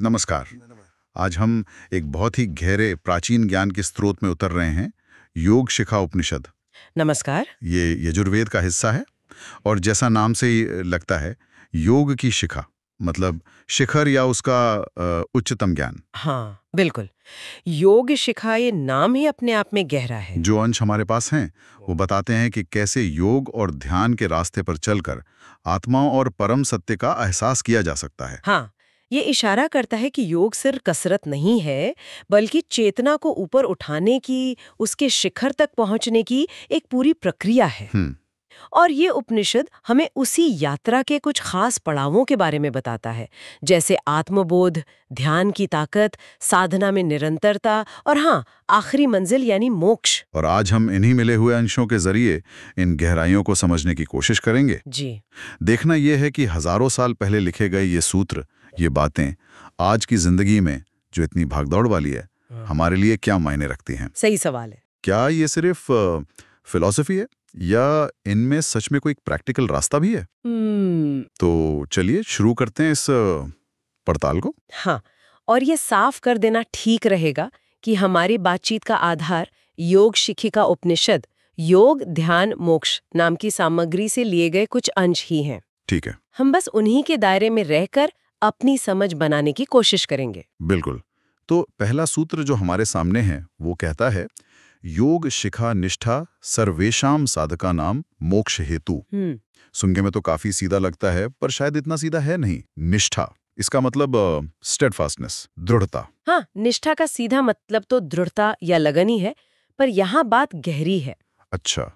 नमस्कार। आज हम एक बहुत ही गहरे प्राचीन ज्ञान के स्रोत में उतर रहे हैं, योग शिखा उपनिषद। नमस्कार। ये यजुर्वेद का हिस्सा है और जैसा नाम से ही लगता है, योग की शिखा मतलब शिखर या उसका उच्चतम ज्ञान। हाँ, बिल्कुल। योग शिखा ये नाम ही अपने आप में गहरा है। जो अंश हमारे पास हैं वो बताते हैं कि कैसे योग और ध्यान के रास्ते पर चलकर आत्मा और परम सत्य का एहसास किया जा सकता है। हाँ, ये इशारा करता है कि योग सिर्फ कसरत नहीं है, बल्कि चेतना को ऊपर उठाने की, उसके शिखर तक पहुंचने की एक पूरी प्रक्रिया है। हम्म। और ये उपनिषद हमें उसी यात्रा के कुछ खास पड़ावों के बारे में बताता है, जैसे आत्मबोध, ध्यान की ताकत, साधना में निरंतरता और हाँ, आखिरी मंजिल यानी मोक्ष। और आज हम इन्हीं मिले हुए अंशों के जरिए इन गहराइयों को समझने की कोशिश करेंगे। जी। देखना यह है कि हजारों साल पहले लिखे गए ये सूत्र, ये बातें आज की जिंदगी में जो इतनी भागदौड़ वाली है, हमारे लिए क्या मायने रखती हैं। सही सवाल है। क्या ये सिर्फ फिलॉसफी है या इनमें सच में कोई प्रैक्टिकल रास्ता भी है? तो चलिए शुरू करते हैं इस पड़ताल को। हाँ, और ये साफ कर देना ठीक रहेगा कि हमारी बातचीत का आधार योग शिखिका उपनिषद, योग ध्यान मोक्ष नाम की सामग्री से लिए गए कुछ अंश ही हैं। ठीक है। हम बस उन्हीं के दायरे में रहकर अपनी समझ बनाने की कोशिश करेंगे। बिल्कुल। तो पहला सूत्र जो हमारे सामने है वो कहता है, योग शिखा निष्ठा सर्वेशाम साधका नाम मोक्ष हेतु। सुनने में तो काफी सीधा लगता है, पर शायद इतना सीधा है नहीं। निष्ठा, इसका मतलब स्टेडफास्टनेस, दृढ़ता। हाँ, निष्ठा का सीधा मतलब तो दृढ़ता या लगन ही है, पर यहाँ बात गहरी है। अच्छा।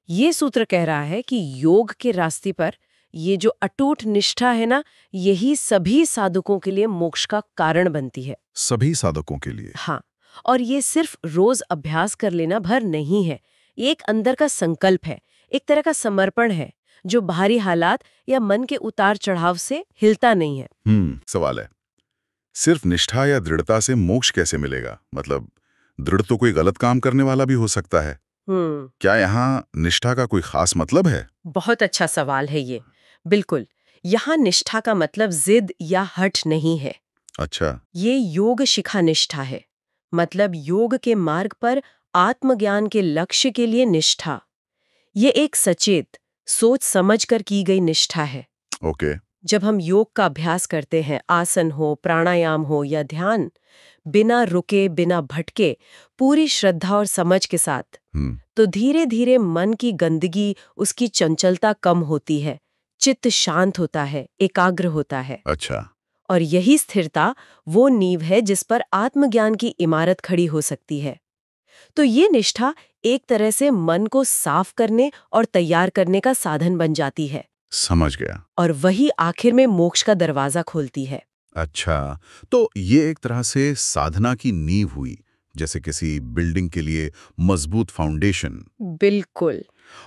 ये सूत्र कह रहा है कि योग के रास्ते पर ये जो अटूट निष्ठा है ना, यही सभी साधकों के लिए मोक्ष का कारण बनती है। सभी साधकों के लिए? हाँ, और ये सिर्फ रोज अभ्यास कर लेना भर नहीं है। ये एक अंदर का संकल्प है, एक तरह का समर्पण है, जो बाहरी हालात या मन के उतार चढ़ाव से हिलता नहीं है। सवाल है, सिर्फ निष्ठा या दृढ़ता से मोक्ष कैसे मिलेगा? मतलब दृढ़ तो कोई गलत काम करने वाला भी हो सकता है। क्या यहाँ निष्ठा का कोई खास मतलब है? बहुत अच्छा सवाल है ये। बिल्कुल, यहाँ निष्ठा का मतलब जिद या हठ नहीं है। अच्छा। ये योग शिखा निष्ठा है, मतलब योग के मार्ग पर आत्मज्ञान के लक्ष्य के लिए निष्ठा। ये एक सचेत, सोच समझकर की गई निष्ठा है। ओके। जब हम योग का अभ्यास करते हैं, आसन हो, प्राणायाम हो या ध्यान, बिना रुके, बिना भटके, पूरी श्रद्धा और समझ के साथ, तो धीरे धीरे मन की गंदगी, उसकी चंचलता कम होती है, चित्त शांत होता है, एकाग्र होता है। अच्छा। और यही स्थिरता वो नींव है जिस पर आत्मज्ञान की इमारत खड़ी हो सकती है। तो ये निष्ठा एक तरह से मन को साफ करने और तैयार करने का साधन बन जाती है। समझ गया। और वही आखिर में मोक्ष का दरवाजा खोलती है। अच्छा, तो ये एक तरह से साधना की नींव हुई, जैसे किसी बिल्डिंग के लिए मजबूत फाउंडेशन। बिल्कुल।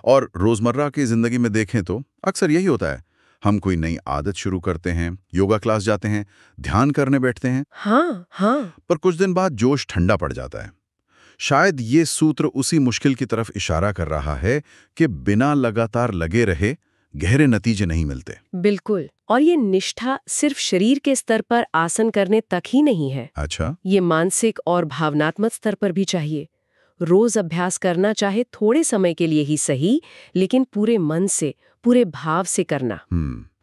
और रोजमर्रा की जिंदगी में देखें तो अक्सर यही होता है, हम कोई नई आदत शुरू करते हैं, योगा क्लास जाते हैं, ध्यान करने बैठते हैं। हाँ। पर कुछ दिन बाद जोश ठंडा पड़ जाता है। शायद ये सूत्र उसी मुश्किल की तरफ इशारा कर रहा है कि बिना लगातार लगे रहे गहरे नतीजे नहीं मिलते। बिल्कुल। और ये निष्ठा सिर्फ शरीर के स्तर पर आसन करने तक ही नहीं है। अच्छा। ये मानसिक और भावनात्मक स्तर पर भी चाहिए। रोज अभ्यास करना, चाहे थोड़े समय के लिए ही सही, लेकिन पूरे मन से, पूरे भाव से करना।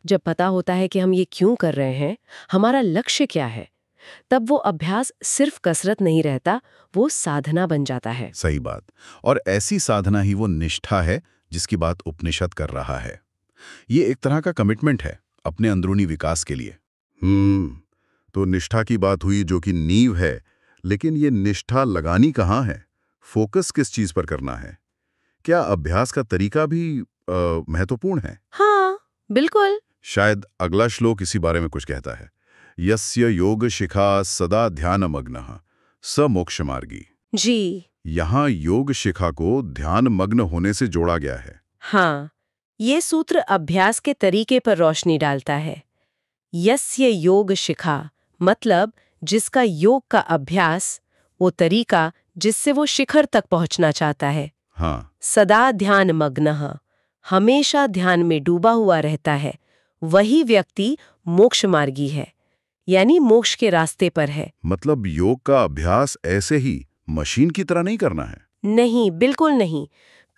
जब पता होता है कि हम ये क्यों कर रहे हैं, हमारा लक्ष्य क्या है, तब वो अभ्यास सिर्फ कसरत नहीं रहता, वो साधना बन जाता है। सही बात। और ऐसी साधना ही वो निष्ठा है जिसकी बात उपनिषद कर रहा है। ये एक तरह का कमिटमेंट है अपने अंदरूनी विकास के लिए। तो निष्ठा की बात हुई जो कि नींव है, लेकिन ये निष्ठा लगानी कहाँ है? फोकस किस चीज पर करना है? क्या अभ्यास का तरीका भी महत्वपूर्ण है? हाँ, बिल्कुल। शायद अगला श्लोक इसी बारे में कुछ कहता है, यस्य योग शिखा सदा ध्यानमग्नः स मोक्ष मार्गी। जी। यहाँ योग शिखा को ध्यान मग्न होने से जोड़ा गया है। हाँ, ये सूत्र अभ्यास के तरीके पर रोशनी डालता है। यस्य योग शिखा मतलब जिसका योग का अभ्यास, वो तरीका जिससे वो शिखर तक पहुंचना चाहता है। हाँ। सदा ध्यान मग्नः, हमेशा ध्यान में डूबा हुआ रहता है, वही व्यक्ति मोक्ष मार्गी है। यानी मोक्ष के रास्ते पर है। मतलब योग का अभ्यास ऐसे ही मशीन की तरह नहीं करना है। नहीं, बिल्कुल नहीं।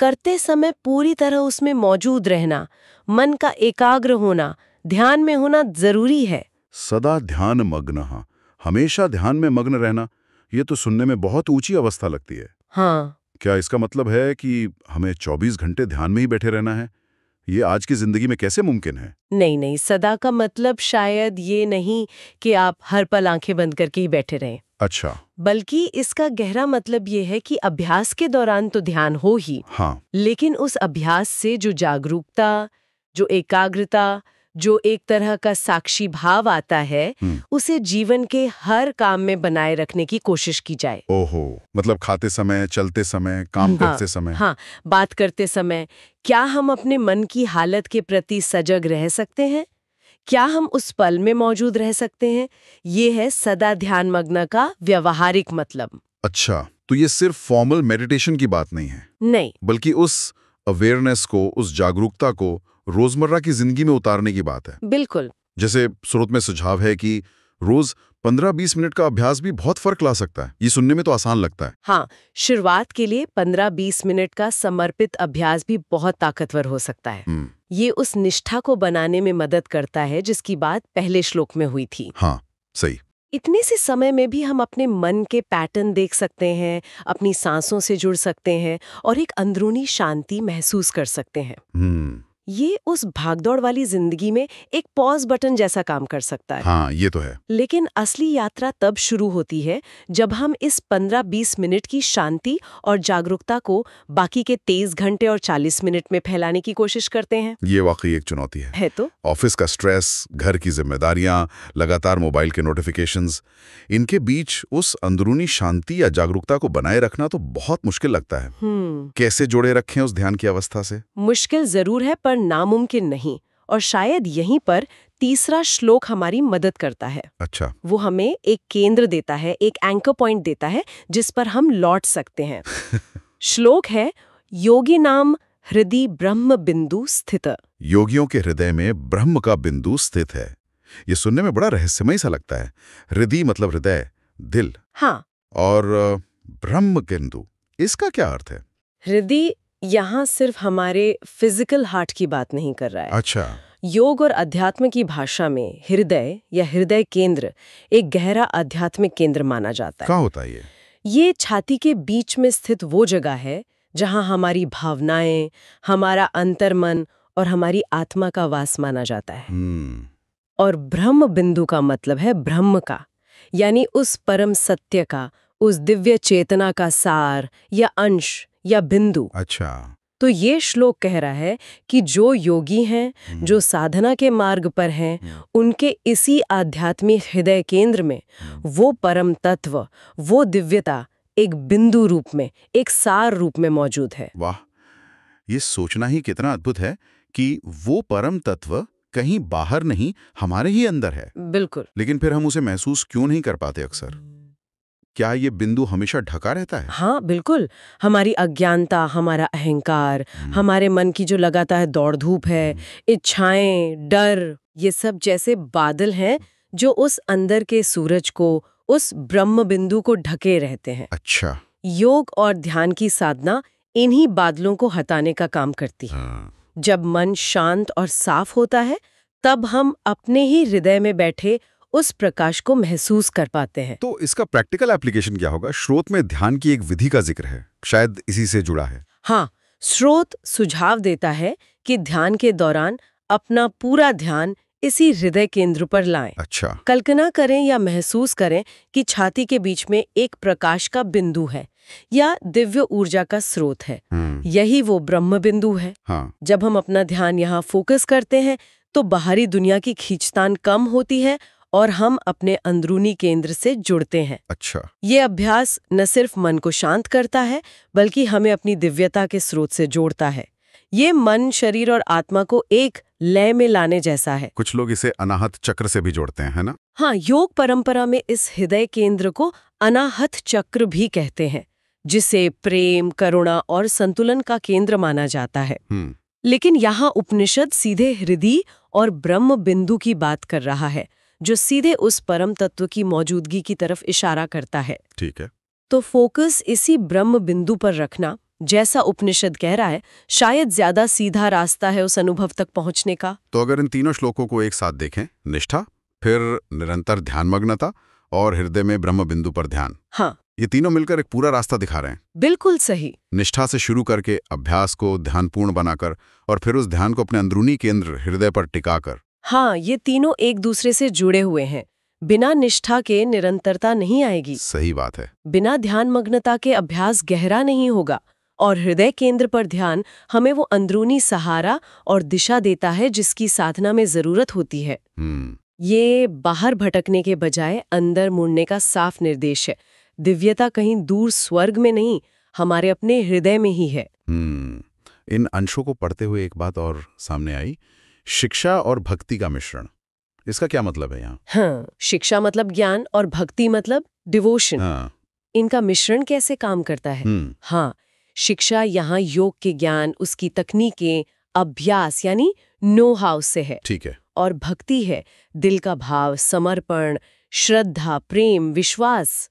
करते समय पूरी तरह उसमें मौजूद रहना, मन का एकाग्र होना, ध्यान में होना जरूरी है। सदा ध्यान मग्न, हमेशा ध्यान में मग्न रहना, ये तो सुनने में बहुत ऊंची अवस्था लगती है। हाँ। क्या इसका मतलब है कि हमें 24 घंटे ध्यान में ही बैठे रहना है? ये आज की जिंदगी में कैसे मुमकिन है? नहीं नहीं, सदा का मतलब शायद ये नहीं कि आप हर पल आंखें बंद करके ही बैठे रहें। अच्छा। बल्कि इसका गहरा मतलब ये है कि अभ्यास के दौरान तो ध्यान हो ही, हाँ। लेकिन उस अभ्यास से जो जागरूकता, जो एकाग्रता, जो एक तरह का साक्षी भाव आता है, उसे जीवन के हर काम में बनाए रखने की कोशिश की जाए। ओहो, मतलब खाते समय, चलते समय, काम करते समय। हाँ, बात करते समय क्या हम अपने मन की हालत के प्रति सजग रह सकते हैं? क्या हम उस पल में मौजूद रह सकते हैं? ये है सदा ध्यान मग्न का व्यवहारिक मतलब। अच्छा, तो ये सिर्फ फॉर्मल मेडिटेशन की बात नहीं है, नहीं, बल्कि उस अवेयरनेस को, उस जागरूकता को रोजमर्रा की जिंदगी में उतारने की बात है। बिल्कुल। जैसे स्रोत में सुझाव है कि रोज 15-20 मिनट का अभ्यास भी बहुत फर्क ला सकता है। ये सुनने में तो आसान लगता है। हाँ, शुरुआत के लिए 15-20 मिनट का समर्पित अभ्यास भी बहुत ताकतवर हो सकता है। ये उस निष्ठा को बनाने में मदद करता है जिसकी बात पहले श्लोक में हुई थी। हाँ, सही। इतने से समय में भी हम अपने मन के पैटर्न देख सकते हैं, अपनी सांसों से जुड़ सकते हैं और एक अंदरूनी शांति महसूस कर सकते हैं। ये उस भागदौड़ वाली जिंदगी में एक पॉज बटन जैसा काम कर सकता है। हाँ, ये तो है। लेकिन असली यात्रा तब शुरू होती है जब हम इस 15-20 मिनट की शांति और जागरूकता को बाकी के 23 घंटे और 40 मिनट में फैलाने की कोशिश करते हैं। ये वाकई एक चुनौती है तो ऑफिस का स्ट्रेस, घर की जिम्मेदारियां, लगातार मोबाइल के नोटिफिकेशंस, इनके बीच उस अंदरूनी शांति या जागरूकता को बनाए रखना तो बहुत मुश्किल लगता है। कैसे जोड़े रखें उस ध्यान की अवस्था से? मुश्किल जरूर है पर नामुमकिन नहीं, और शायद यहीं पर तीसरा श्लोक हमारी मदद करता है। अच्छा। वो हमें एक केंद्र देता है, एक एंकर पॉइंट देता है जिस पर हम लौट सकते हैं। श्लोक है, योगी नाम हृदय ब्रह्म बिंदु स्थित। योगियों के हृदय में ब्रह्म का बिंदु स्थित है। ये सुनने में बड़ा रहस्यमय सा लगता है। हृदय मतलब हृदय, दिल। हाँ। और ब्रह्म बिंदु, इसका क्या अर्थ है? हृदय यहाँ सिर्फ हमारे फिजिकल हार्ट की बात नहीं कर रहा है। अच्छा। योग और अध्यात्म की भाषा में हृदय या हृदय केंद्र एक गहरा आध्यात्मिक केंद्र माना जाता है। क्या होता है ये? ये छाती के बीच में स्थित वो जगह है जहाँ हमारी भावनाएं, हमारा अंतर्मन और हमारी आत्मा का वास माना जाता है। और ब्रह्म बिंदु का मतलब है ब्रह्म का, यानी उस परम सत्य का, उस दिव्य चेतना का सार या अंश या बिंदु। अच्छा। तो ये श्लोक कह रहा है कि जो योगी हैं, जो साधना के मार्ग पर हैं, उनके इसी आध्यात्मिक हृदय केंद्र में वो परम तत्व, वो दिव्यता एक बिंदु रूप में, एक सार रूप में मौजूद है। वाह, ये सोचना ही कितना अद्भुत है कि वो परम तत्व कहीं बाहर नहीं, हमारे ही अंदर है। बिल्कुल। लेकिन फिर हम उसे महसूस क्यों नहीं कर पाते अक्सर? क्या ये बिंदु हमेशा ढका रहता है? हाँ, बिल्कुल। हमारी अज्ञानता, हमारा अहंकार, हमारे मन की जो लगातार दौड़ धूप है, इच्छाएं, डर, ये सब जैसे बादल हैं जो उस अंदर के सूरज को, उस ब्रह्म बिंदु को ढके रहते हैं। अच्छा। योग और ध्यान की साधना इन्हीं बादलों को हटाने का काम करती है। जब मन शांत और साफ होता है, तब हम अपने ही हृदय में बैठे उस प्रकाश को महसूस कर पाते हैं। तो इसका प्रैक्टिकल एप्लीकेशन क्या होगा? श्रोत में ध्यान की एक विधि का जिक्र है, शायद इसी से जुड़ा है। हाँ, श्रोत सुझाव देता है कि ध्यान के दौरान अपना पूरा ध्यान इसी हृदय केंद्र पर लाएं। अच्छा। कल्पना करें या महसूस करें कि छाती के बीच में एक प्रकाश का बिंदु है या दिव्य ऊर्जा का स्रोत है। यही वो ब्रह्म बिंदु है। हाँ। जब हम अपना ध्यान यहाँ फोकस करते हैं तो बाहरी दुनिया की खींचतान कम होती है और हम अपने अंदरूनी केंद्र से जुड़ते हैं। अच्छा। ये अभ्यास न सिर्फ मन को शांत करता है, बल्कि हमें अपनी दिव्यता के स्रोत से जोड़ता है। ये मन, शरीर और आत्मा को एक लय में लाने जैसा है। कुछ लोग इसे अनाहत चक्र से भी जोड़ते हैं, है ना? हाँ, योग परंपरा में इस हृदय केंद्र को अनाहत चक्र भी कहते हैं, जिसे प्रेम, करुणा और संतुलन का केंद्र माना जाता है। लेकिन यहाँ उपनिषद सीधे हृदय और ब्रह्म बिंदु की बात कर रहा है, जो सीधे उस परम तत्व की मौजूदगी की तरफ इशारा करता है। ठीक है। तो फोकस इसी ब्रह्म बिंदु पर रखना, जैसा उपनिषद कह रहा है, शायद ज्यादा सीधा रास्ता है उस अनुभव तक पहुंचने का। तो अगर इन तीनों श्लोकों को एक साथ देखें, निष्ठा, फिर निरंतर ध्यानमग्नता और हृदय में ब्रह्म बिंदु पर ध्यान, हाँ, ये तीनों मिलकर एक पूरा रास्ता दिखा रहे हैं। बिल्कुल सही। निष्ठा से शुरू करके अभ्यास को ध्यानपूर्ण बनाकर और फिर उस ध्यान को अपने अंदरूनी केंद्र हृदय पर टिकाकर। हाँ, ये तीनों एक दूसरे से जुड़े हुए हैं। बिना निष्ठा के निरंतरता नहीं आएगी। सही बात है। बिना ध्यान मग्नता के अभ्यास गहरा नहीं होगा। और हृदय केंद्र पर ध्यान हमें वो अंदरूनी सहारा और दिशा देता है जिसकी साधना में जरूरत होती है। ये बाहर भटकने के बजाय अंदर मुड़ने का साफ निर्देश है। दिव्यता कहीं दूर स्वर्ग में नहीं, हमारे अपने हृदय में ही है। इन अंशों को पढ़ते हुए एक बात और सामने आई, शिक्षा और भक्ति का मिश्रण। इसका क्या मतलब है यहाँ? हाँ, शिक्षा मतलब ज्ञान और भक्ति मतलब डिवोशन। हाँ। इनका मिश्रण कैसे काम करता है? हाँ, शिक्षा यहाँ योग के ज्ञान, उसकी तकनीकें, अभ्यास यानी नो हाउ से है। ठीक है। और भक्ति है दिल का भाव, समर्पण, श्रद्धा, प्रेम, विश्वास।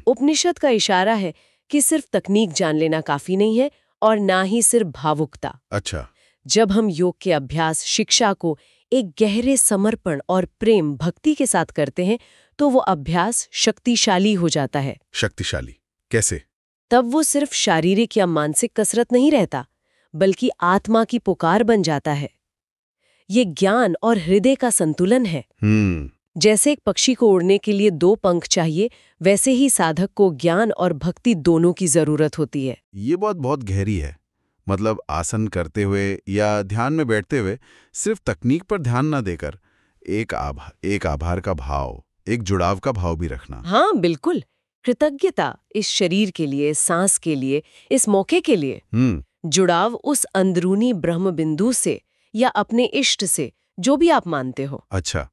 उपनिषद का इशारा है कि सिर्फ तकनीक जान लेना काफी नहीं है और ना ही सिर्फ भावुकता। अच्छा। जब हम योग के अभ्यास, शिक्षा को एक गहरे समर्पण और प्रेम, भक्ति के साथ करते हैं तो वो अभ्यास शक्तिशाली हो जाता है। शक्तिशाली कैसे? तब वो सिर्फ शारीरिक या मानसिक कसरत नहीं रहता, बल्कि आत्मा की पुकार बन जाता है। ये ज्ञान और हृदय का संतुलन है। जैसे एक पक्षी को उड़ने के लिए 2 पंख चाहिए, वैसे ही साधक को ज्ञान और भक्ति दोनों की जरूरत होती है। ये बात बहुत गहरी है। मतलब आसन करते हुए या ध्यान में बैठते हुए सिर्फ तकनीक पर ध्यान ना देकर एक आभार का भाव, एक जुड़ाव का भाव भी रखना। हाँ, बिल्कुल। कृतज्ञता इस शरीर के लिए, सांस के लिए, इस मौके के लिए। जुड़ाव उस अंदरूनी ब्रह्म बिंदु से या अपने इष्ट से, जो भी आप मानते हो। अच्छा।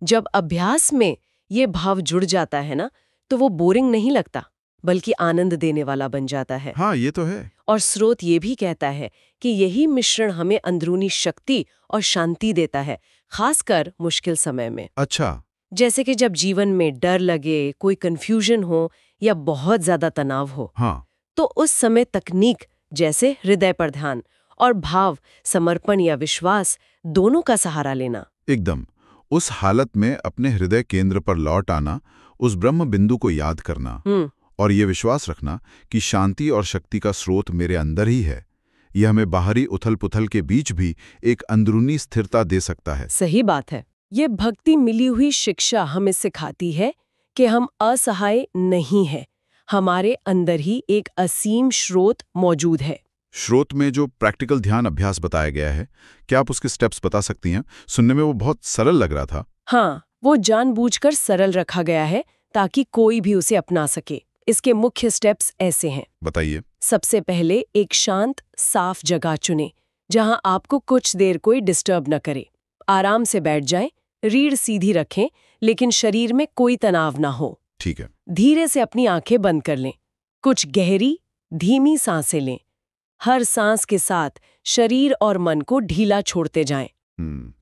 जब अभ्यास में ये भाव जुड़ जाता है ना, तो वो बोरिंग नहीं लगता, बल्कि आनंद देने वाला बन जाता है। हाँ, ये तो है। और स्रोत ये भी कहता है कि यही मिश्रण हमें अंदरूनी शक्ति और शांति देता है, खासकर मुश्किल समय में। अच्छा। जैसे कि जब जीवन में डर लगे, कोई कंफ्यूजन हो या बहुत ज्यादा तनाव हो। हाँ। तो उस समय तकनीक जैसे हृदय पर ध्यान और भाव, समर्पण या विश्वास, दोनों का सहारा लेना। एकदम। उस हालत में अपने हृदय केंद्र पर लौट आना, उस ब्रह्म बिंदु को याद करना और ये विश्वास रखना कि शांति और शक्ति का स्रोत मेरे अंदर ही है, यह हमें बाहरी उथल-पुथल के बीच भी एक अंदरूनी स्थिरता दे सकता है। सही बात है। ये भक्ति मिली हुई शिक्षा हमें सिखाती है कि हम असहाय नहीं हैं। हमारे अंदर ही एक असीम स्रोत मौजूद है। स्रोत में जो प्रैक्टिकल ध्यान अभ्यास बताया गया है, क्या आप उसके स्टेप्स बता सकती हैं? सुनने में वो बहुत सरल लग रहा था। हाँ, वो जानबूझकर सरल रखा गया है ताकि कोई भी उसे अपना सके। इसके मुख्य स्टेप्स ऐसे हैं। बताइए। सबसे पहले एक शांत, साफ जगह चुनें, जहां आपको कुछ देर कोई डिस्टर्ब न करे। आराम से बैठ जाएं, रीढ़ सीधी रखें, लेकिन शरीर में कोई तनाव ना हो। ठीक है। धीरे से अपनी आंखें बंद कर लें। कुछ गहरी, धीमी सांसें लें। हर सांस के साथ शरीर और मन को ढीला छोड़ते जाएं।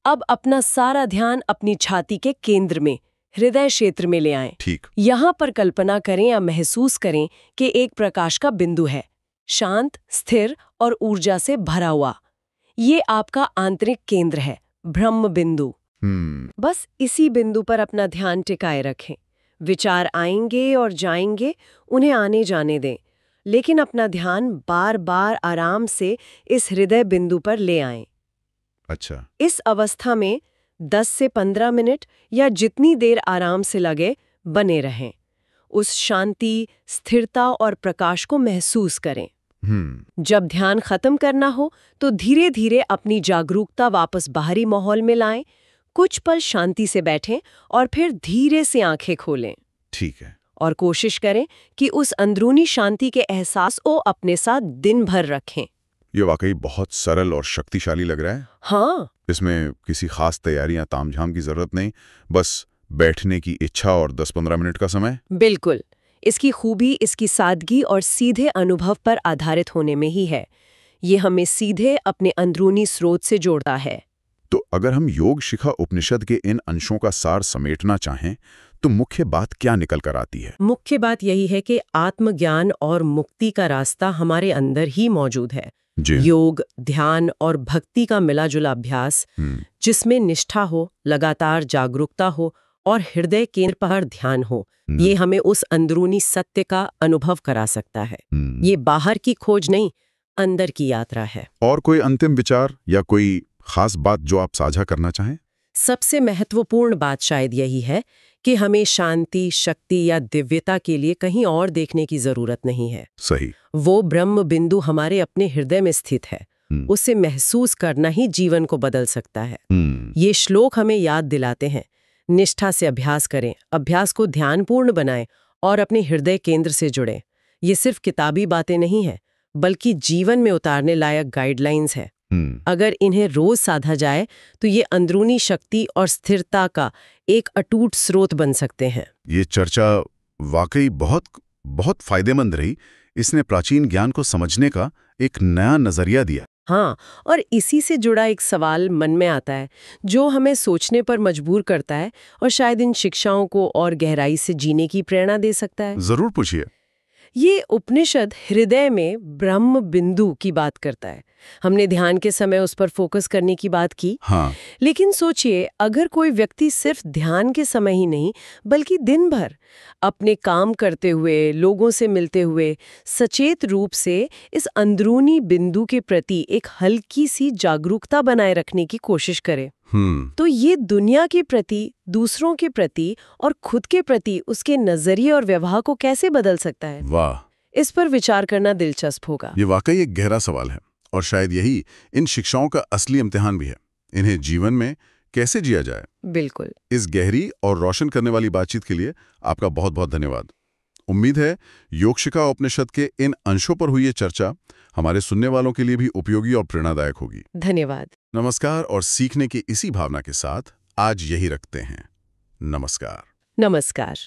अब अपना सारा ध्यान अपनी छाती के केंद्र में, हृदय क्षेत्र में ले आएं। ठीक। यहाँ पर कल्पना करें या महसूस करें कि एक प्रकाश का बिंदु है, शांत, स्थिर और ऊर्जा से भरा हुआ। ये आपका आंतरिक केंद्र है, ब्रह्म बिंदु। बस इसी बिंदु पर अपना ध्यान टिकाए रखें। विचार आएंगे और जाएंगे, उन्हें आने जाने दें, लेकिन अपना ध्यान बार बार आराम से इस हृदय बिंदु पर ले आएं। अच्छा। इस अवस्था में 10 से 15 मिनट या जितनी देर आराम से लगे बने रहें। उस शांति, स्थिरता और प्रकाश को महसूस करें। जब ध्यान खत्म करना हो तो धीरे धीरे अपनी जागरूकता वापस बाहरी माहौल में लाएं। कुछ पल शांति से बैठें और फिर धीरे से आंखें खोलें। ठीक है। और कोशिश करें कि उस अंदरूनी शांति के एहसास को अपने साथ दिन भर रखें। ये वाकई बहुत सरल और शक्तिशाली लग रहा है। हाँ, इसमें किसी खास तैयारी या तामझाम की जरूरत नहीं, बस बैठने की इच्छा और 10-15 मिनट का समय। बिल्कुल। इसकी खूबी इसकी सादगी और सीधे अनुभव पर आधारित होने में ही है। ये हमें सीधे अपने अंदरूनी स्रोत से जोड़ता है। तो अगर हम योग शिखा उपनिषद के इन अंशों का सार समेटना चाहें तो मुख्य बात क्या निकल कर आती है? मुख्य बात यही है कि आत्मज्ञान और मुक्ति का रास्ता हमारे अंदर ही मौजूद है। जी। योग, ध्यान और भक्ति का मिला-जुला अभ्यास, जिसमें निष्ठा हो, लगातार जागरूकता हो और हृदय केंद्र पर ध्यान हो, ये हमें उस अंदरूनी सत्य का अनुभव करा सकता है। ये बाहर की खोज नहीं, अंदर की यात्रा है। और कोई अंतिम विचार या कोई खास बात जो आप साझा करना चाहें? सबसे महत्वपूर्ण बात शायद यही है कि हमें शांति, शक्ति या दिव्यता के लिए कहीं और देखने की जरूरत नहीं है। सही। वो ब्रह्म बिंदु हमारे अपने हृदय में स्थित है। उसे महसूस करना ही जीवन को बदल सकता है। ये श्लोक हमें याद दिलाते हैं, निष्ठा से अभ्यास करें, अभ्यास को ध्यानपूर्ण बनाएं और अपने हृदय केंद्र से जुड़ें। ये सिर्फ किताबी बातें नहीं है, बल्कि जीवन में उतारने लायक गाइडलाइंस है। अगर इन्हें रोज साधा जाए तो ये अंदरूनी शक्ति और स्थिरता का एक अटूट स्रोत बन सकते हैं। ये चर्चा वाकई बहुत बहुत फायदेमंद रही। इसने प्राचीन ज्ञान को समझने का एक नया नजरिया दिया। हाँ, और इसी से जुड़ा एक सवाल मन में आता है जो हमें सोचने पर मजबूर करता है और शायद इन शिक्षाओं को और गहराई से जीने की प्रेरणा दे सकता है। जरूर पूछिए। ये उपनिषद हृदय में ब्रह्म बिंदु की बात करता है। हमने ध्यान के समय उस पर फोकस करने की बात की। हाँ। लेकिन सोचिए, अगर कोई व्यक्ति सिर्फ ध्यान के समय ही नहीं बल्कि दिन भर अपने काम करते हुए, लोगों से मिलते हुए सचेत रूप से इस अंदरूनी बिंदु के प्रति एक हल्की सी जागरूकता बनाए रखने की कोशिश करे, तो ये दुनिया के प्रति, दूसरों के प्रति और खुद के प्रति उसके नजरिए और व्यवहार को कैसे बदल सकता है? वाह, इस पर विचार करना दिलचस्प होगा। ये वाकई एक गहरा सवाल है और शायद यही इन शिक्षाओं का असली इम्तिहान भी है। इन्हें जीवन में कैसे जिया जाए। बिल्कुल। इस गहरी और रोशन करने वाली बातचीत के लिए आपका बहुत बहुत धन्यवाद। उम्मीद है योग शिखा उपनिषद के इन अंशों पर हुई ये चर्चा हमारे सुनने वालों के लिए भी उपयोगी और प्रेरणादायक होगी। धन्यवाद। नमस्कार। और सीखने की इसी भावना के साथ आज यही रखते हैं। नमस्कार। नमस्कार।